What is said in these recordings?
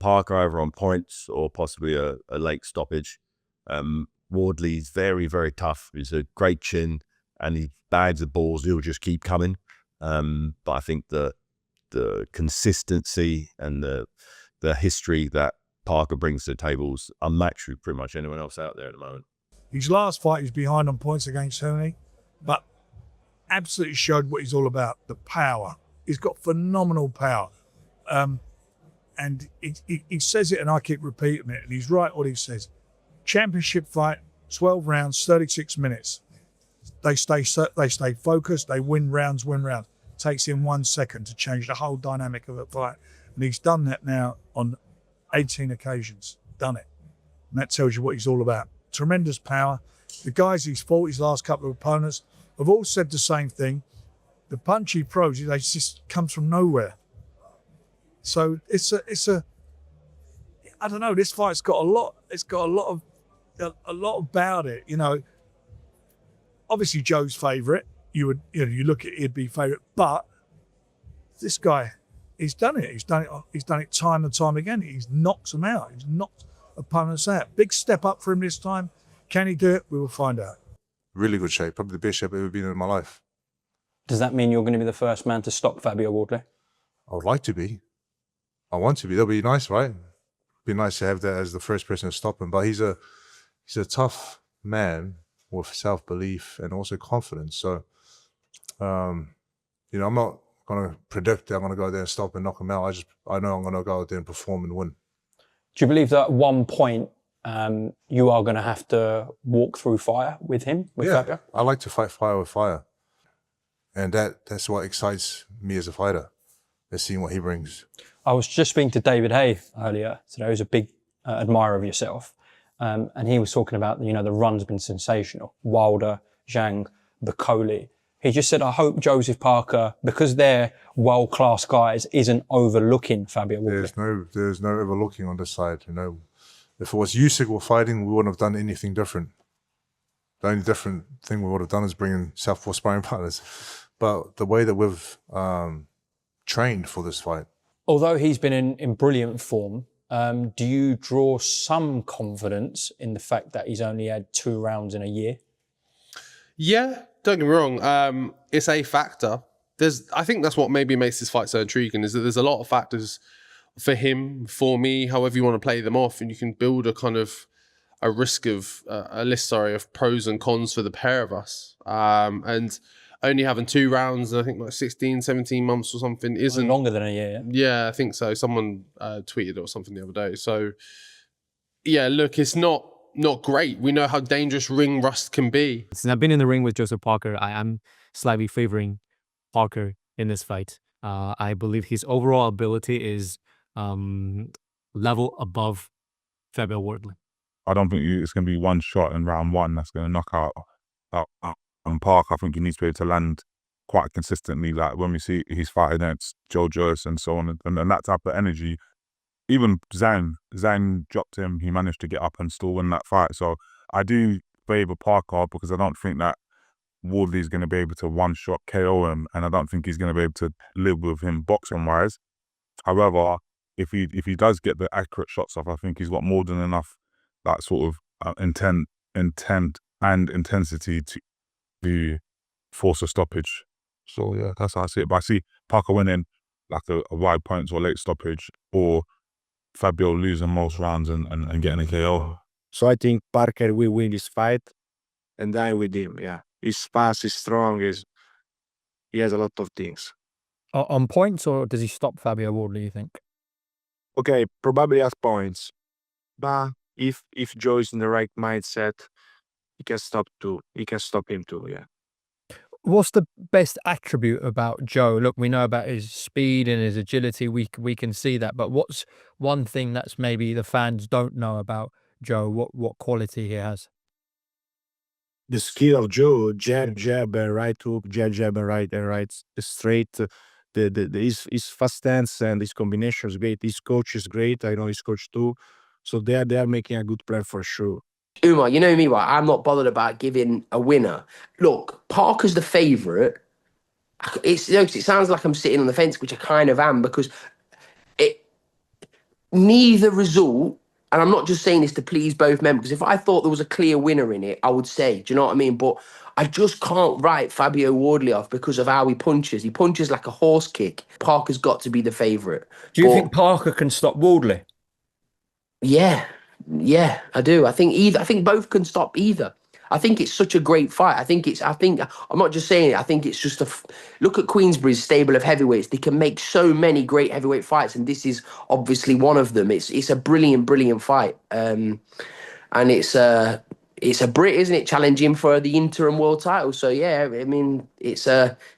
Parker either on points or possibly a late stoppage. Wardley's very, very tough. He's a great chin and he bags the balls. He'll just keep coming. But I think the consistency and the history that Parker brings to the table is unmatched with pretty much anyone else out there at the moment. His last fight, he's behind on points against Haye, but absolutely showed what he's all about, the power. He's got phenomenal power. And he says it and I keep repeating it, and he's right what he says. Championship fight, 12 rounds, 36 minutes. They stay focused, they win rounds. Takes him 1 second to change the whole dynamic of a fight. And he's done that now on 18 occasions, done it. And that tells you what he's all about. Tremendous power. The guys he's fought, his last couple of opponents, have all said the same thing. The punch he throws, they just comes from nowhere. So it's a I don't know, this fight's got a lot about it, you know. Obviously Joe's favourite. You look at it, he'd be favourite, but this guy, he's done it. He's done it time and time again. He's knocked them out. He's knocked opponents out. Big step up for him this time. Can he do it? We will find out. Really good shape. Probably the best shape I've ever been in my life. Does that mean you're going to be the first man to stop Fabio Wardley? I would like to be. I want to be. That'll be nice, right? It'd be nice to have that as the first person to stop him. But he's a tough man with self-belief and also confidence. So, you know, I'm not going to predict that I'm going to go there and stop and knock him out. I know I'm going to go out there and perform and win. Do you believe that at one point you are going to have to walk through fire with him, with Fabio? I like to fight fire with fire. And that's what excites me as a fighter, is seeing what he brings. I was just speaking to David Haye earlier today, who's a big admirer of yourself. And he was talking about, you know, the run's been sensational. Wilder, Zhang, Okolie. He just said, I hope Joseph Parker, because they're world-class guys, isn't overlooking Fabio Wardley. There's no overlooking on this side, you know. If it was Usyk were fighting, we wouldn't have done anything different. The only different thing we would have done is bringing Southpaw sparring partners. But the way that we've trained for this fight. Although he's been in brilliant form, do you draw some confidence in the fact that he's only had 2 rounds in a year? Yeah, don't get me wrong. It's a factor. I think that's what maybe makes this fight so intriguing, is that there's a lot of factors for him, for me, however you want to play them off, and you can build a list of pros and cons for the pair of us. And only having 2 rounds, and I think like 16, 17 months or something isn't... Longer than a year. Yeah, I think so. Someone tweeted or something the other day. So, yeah, look, it's not great. We know how dangerous ring rust can be. Since I've been in the ring with Joseph Parker, I am slightly favoring Parker in this fight. I believe his overall ability is level above Fabio Wardley. I don't think it's going to be one shot in round 1 that's going to knock out Parker. I think he needs to be able to land quite consistently. Like when we see his fight against Joe Joyce and so on, and that type of energy. Even Zhang dropped him. He managed to get up and still win that fight. So I do favour Parker because I don't think that Wardley's going to be able to one-shot KO him, and I don't think he's going to be able to live with him boxing-wise. However, if he does get the accurate shots off, I think he's got more than enough that sort of intent and intensity to force a stoppage. So yeah, that's how I see it. But I see Parker winning like a wide points or late stoppage, or Fabio losing most rounds and getting a KO. So I think Parker will win this fight, and I'm with him. Yeah, he's fast, he's strong, he has a lot of things. On points, or does he stop Fabio Wardley, you think? Okay, probably at points, but if Joe is in the right mindset, he can stop too. He can stop him too. Yeah. What's the best attribute about Joe? Look, we know about his speed and his agility. We can see that. But what's one thing that's maybe the fans don't know about Joe? What quality he has? The skill of Joe: jab, and right hook, jab, and right straight. His fast stance and his combination is great. His coach is great. I know his coach too. So they are making a good plan for sure. Umar, you know me, right? I'm not bothered about giving a winner. Look, Parker's the favourite. It sounds like I'm sitting on the fence, which I kind of am, because neither result, and I'm not just saying this to please both men, because if I thought there was a clear winner in it, I would say, do you know what I mean? But I just can't write Fabio Wardley off because of how he punches. He punches like a horse kick. Parker's got to be the favourite. Do you But think Parker can stop Wardley? yeah, yeah, I do. I think either. I think both can stop either. I think it's such a great fight. I think I'm not just saying it. I think it's just look at Queensberry's stable of heavyweights. They can make so many great heavyweight fights, and this is obviously one of them. It's a brilliant fight, and it's a Brit, isn't it, challenging for the interim world title? So yeah, I mean it's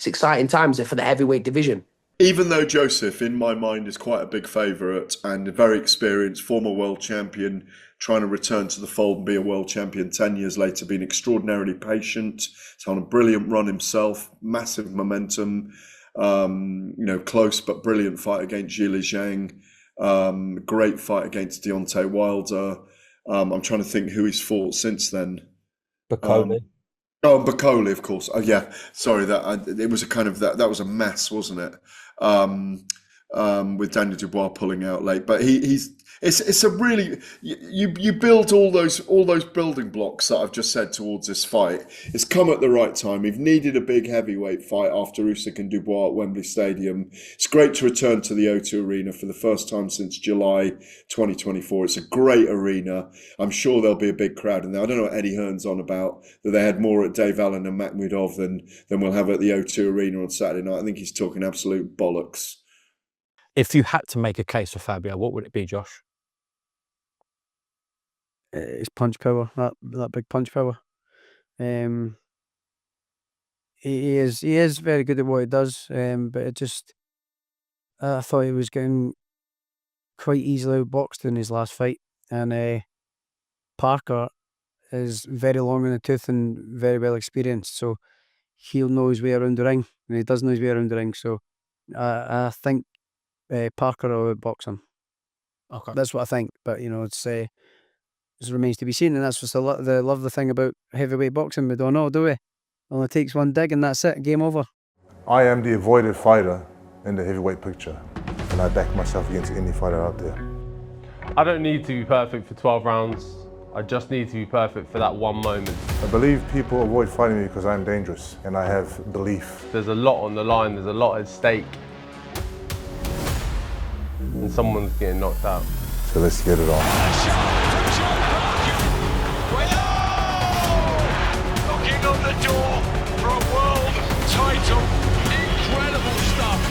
exciting times for the heavyweight division. Even though Joseph, in my mind, is quite a big favourite and a very experienced former world champion, trying to return to the fold and be a world champion 10 years later, being extraordinarily patient. He's on a brilliant run himself, massive momentum, close but brilliant fight against Zhilei Zhang, great fight against Deontay Wilder. I'm trying to think who he's fought since then. Okolie. Okolie, of course. Oh, yeah. Sorry, it was a kind of that was a mess, wasn't it? With Daniel Dubois pulling out late, but it's a really you build all those building blocks that I've just said towards this fight. It's come at the right time. We've needed a big heavyweight fight after Usyk and Dubois at Wembley Stadium. It's great to return to the O2 Arena for the first time since July 2024. It's a great arena. I'm sure there'll be a big crowd in there. I don't know what Eddie Hearn's on about, that they had more at Dave Allen and Makhmudov than we'll have at the O2 Arena on Saturday night. I think he's talking absolute bollocks. If you had to make a case for Fabio, what would it be, Josh? His punch power, that big punch power. He is very good at what he does, but it just I thought he was getting quite easily outboxed in his last fight, and Parker is very long in the tooth and very well experienced, so he'll know his way around the ring, and he does know his way around the ring. So I think Parker will outbox him. Okay. That's what I think, but it remains to be seen, and that's just the lovely thing about heavyweight boxing. We don't know, do we? Only takes one dig and that's it, game over. I am the avoided fighter in the heavyweight picture, and I back myself against any fighter out there. I don't need to be perfect for 12 rounds. I just need to be perfect for that one moment. I believe people avoid fighting me because I'm dangerous, and I have belief. There's a lot on the line, there's a lot at stake. And someone's getting knocked out. So let's get it on. Knocking on the door for a world title. Incredible stuff.